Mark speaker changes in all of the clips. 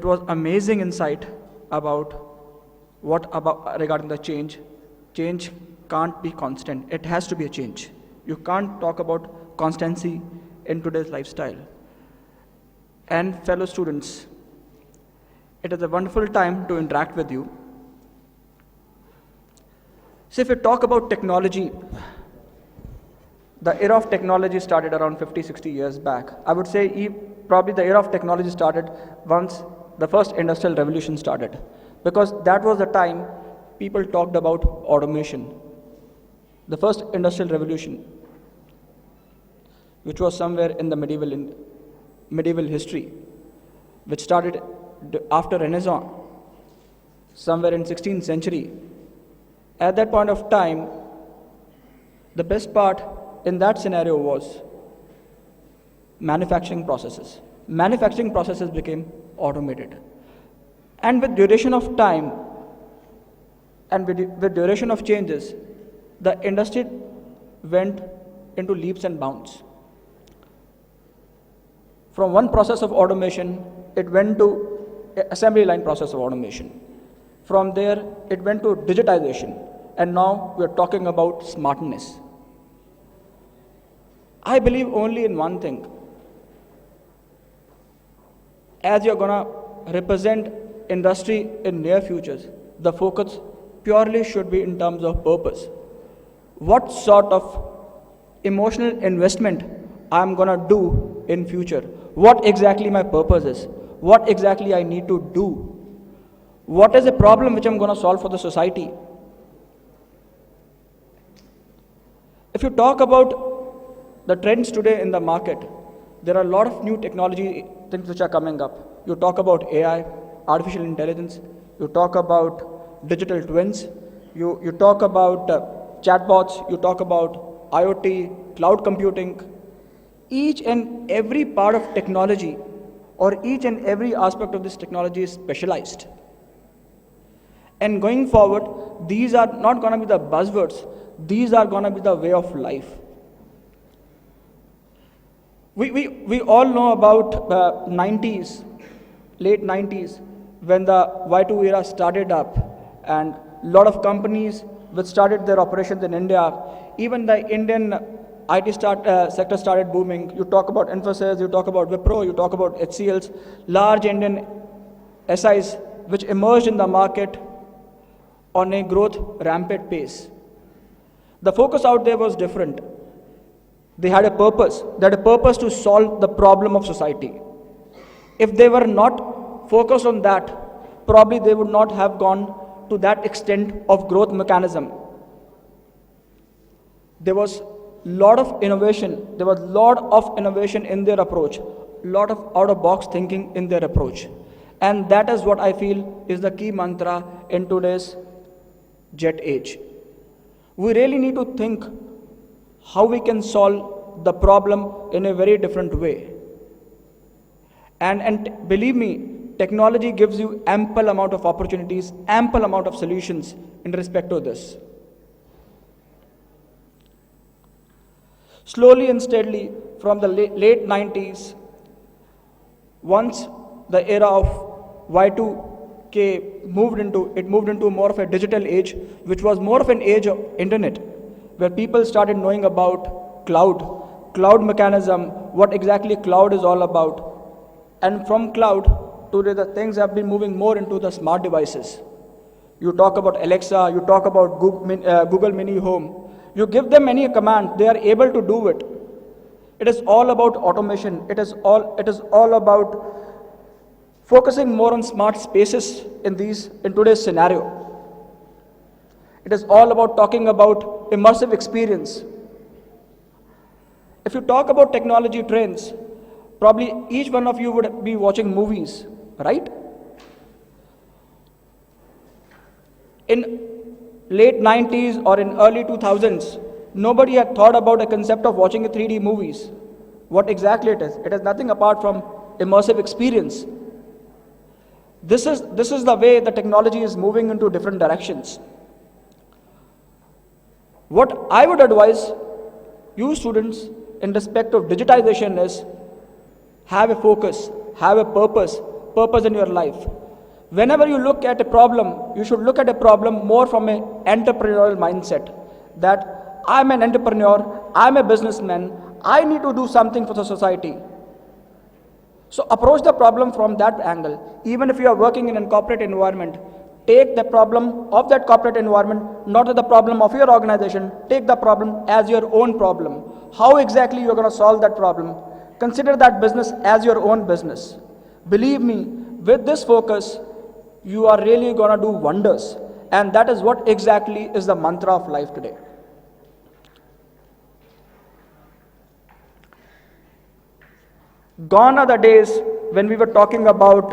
Speaker 1: was amazing insight about regarding the change. Change can't be constant. It has to be a change. You can't talk about constancy in today's lifestyle. And fellow students, it is a wonderful time to interact with you. So if we talk about technology, the era of technology started around 50, 60 years back. I would say probably the era of technology started once the first industrial revolution started, because that was the time people talked about automation. The first industrial revolution, which was somewhere in the medieval history, which started after Renaissance, somewhere in 16th century. At that point of time, the best part in that scenario was manufacturing processes. Manufacturing processes became automated. And with duration of time and with duration of changes, the industry went into leaps and bounds. From one process of automation, it went to assembly line process of automation. From there, it went to digitization. And now we are talking about smartness. I believe only in one thing. As you're going to represent industry in near futures, the focus purely should be in terms of purpose. What sort of emotional investment I'm going to do in future? What exactly my purpose is? What exactly I need to do? What is the problem which I'm going to solve for the society? If you talk about the trends today in the market, there are a lot of new technology things which are coming up. You talk about AI, artificial intelligence, you talk about digital twins, you talk about chatbots, you talk about IoT, cloud computing. Each and every part of technology or each and every aspect of this technology is specialized. And going forward, these are not going to be the buzzwords, these are going to be the way of life. We all know about 90s, late 90s, when the Y2 era started up, and a lot of companies which started their operations in India, even the Indian IT sector started booming. You talk about Infosys, you talk about Wipro, you talk about HCLs, large Indian SIs which emerged in the market on a growth rampant pace. The focus out there was different. They had a purpose. They had a purpose to solve the problem of society. If they were not focused on that, probably they would not have gone to that extent of growth mechanism. There was lot of innovation. There was lot of innovation in their approach, lot of out-of-box thinking in their approach. And that is what I feel is the key mantra in today's jet age. We really need to think how we can solve the problem in a very different way. And believe me, technology gives you ample amount of opportunities, ample amount of solutions in respect to this. Slowly and steadily, from the late 90s, once the era of Y2K moved into more of a digital age, which was more of an age of internet, where people started knowing about cloud mechanism, what exactly cloud is all about. And from cloud, today the things have been moving more into the smart devices. You talk about Alexa, you talk about Google Mini Home. You give them any command, they are able to do it. It is all about automation. It is all about focusing more on smart spaces in today's scenario. It is all about talking about immersive experience. If you talk about technology trends, probably each one of you would be watching movies, right? In late 90s or in early 2000s, nobody had thought about a concept of watching a 3D movies. What exactly it is? It is nothing apart from immersive experience. This is the way the technology is moving into different directions. What I would advise you students in respect of digitization is have a focus, have a purpose, purpose in your life. Whenever you look at a problem, you should look at a problem more from an entrepreneurial mindset. That I'm an entrepreneur, I'm a businessman, I need to do something for the society. So approach the problem from that angle. Even if you are working in a corporate environment, take the problem of that corporate environment, not the problem of your organization. Take the problem as your own problem. How exactly you are going to solve that problem? Consider that business as your own business. Believe me, with this focus, you are really going to do wonders. And that is what exactly is the mantra of life today. Gone are the days when we were talking about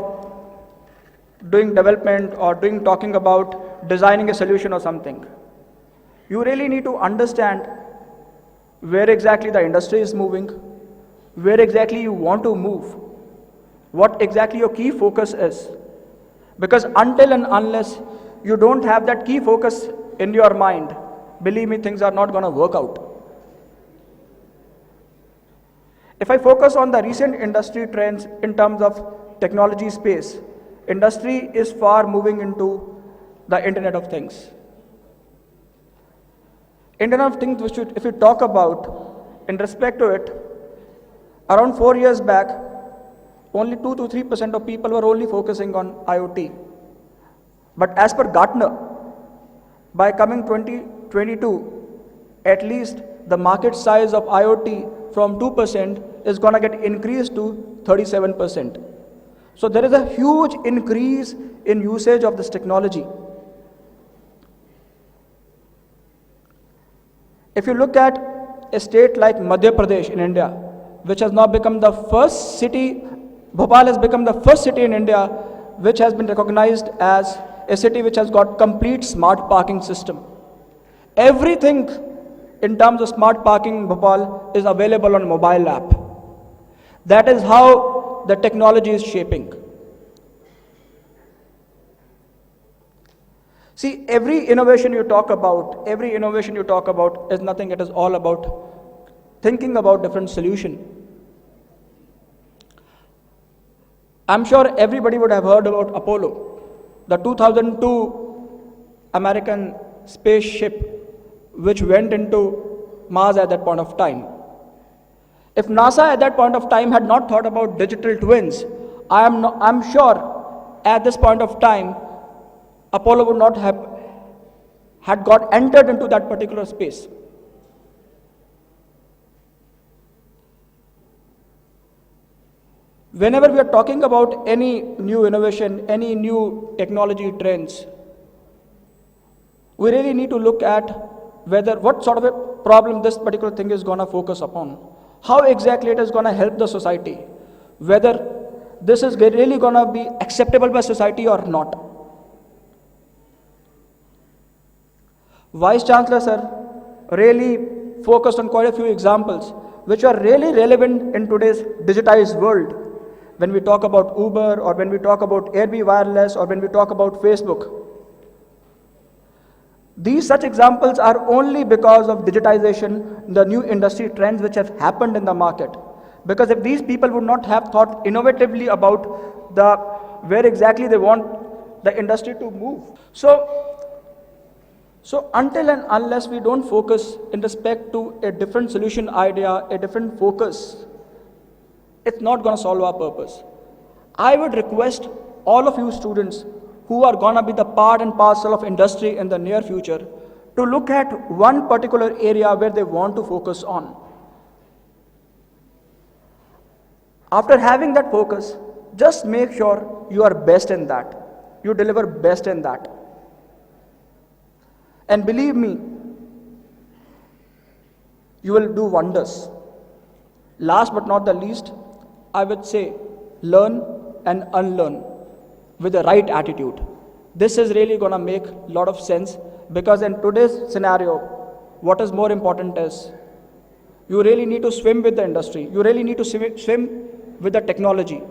Speaker 1: doing development or talking about designing a solution or something. You really need to understand where exactly the industry is moving, where exactly you want to move, what exactly your key focus is. Because until and unless you don't have that key focus in your mind, believe me, things are not going to work out. If I focus on the recent industry trends in terms of technology space, industry is far moving into the Internet of Things. Internet of Things, which if you talk about, in respect to it, around 4 years back, only 2 to 3% of people were only focusing on IoT. But as per Gartner, by coming 2022, at least the market size of IoT from 2% is going to get increased to 37%. So there is a huge increase in usage of this technology. If you look at a state like Madhya Pradesh in India, which has now become the first city, Bhopal has become the first city in India which has been recognized as a city which has got complete smart parking system. Everything in terms of smart parking in Bhopal is available on mobile app. That is how the technology is shaping. See, every innovation you talk about is nothing, it is all about thinking about different solution. I'm sure everybody would have heard about Apollo, the 2002 American spaceship which went into Mars at that point of time. If NASA at that point of time had not thought about digital twins, I'm sure at this point of time, Apollo would not have had got entered into that particular space. Whenever we are talking about any new innovation, any new technology trends, we really need to look at what sort of a problem this particular thing is going to focus upon. How exactly it is going to help the society, whether this is really going to be acceptable by society or not. Vice Chancellor sir really focused on quite a few examples which are really relevant in today's digitized world. When we talk about Uber, or when we talk about Airbnb Wireless, or when we talk about Facebook. These such examples are only because of digitization, the new industry trends which have happened in the market. Because if these people would not have thought innovatively about where exactly they want the industry to move. So until and unless we don't focus in respect to a different solution idea, a different focus, it's not going to solve our purpose. I would request all of you students who are going to be the part and parcel of industry in the near future to look at one particular area where they want to focus on. After having that focus, just make sure you are best in that. You deliver best in that. And believe me, you will do wonders. Last but not the least, I would say, learn and unlearn with the right attitude. This is really going to make a lot of sense, because in today's scenario, what is more important is you really need to swim with the industry. You really need to swim with the technology.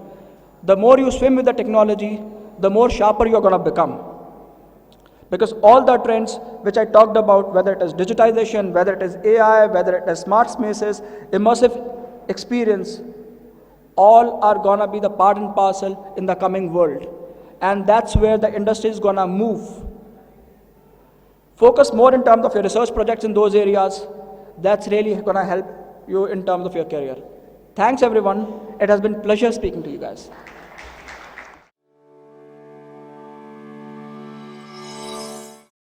Speaker 1: The more you swim with the technology, the more sharper you are going to become. Because all the trends which I talked about, whether it is digitization, whether it is AI, whether it is smart spaces, immersive experience, all are gonna be the part and parcel in the coming world. And that's where the industry is gonna move. Focus more in terms of your research projects in those areas. That's really gonna help you in terms of your career. Thanks everyone. It has been a pleasure speaking to you guys.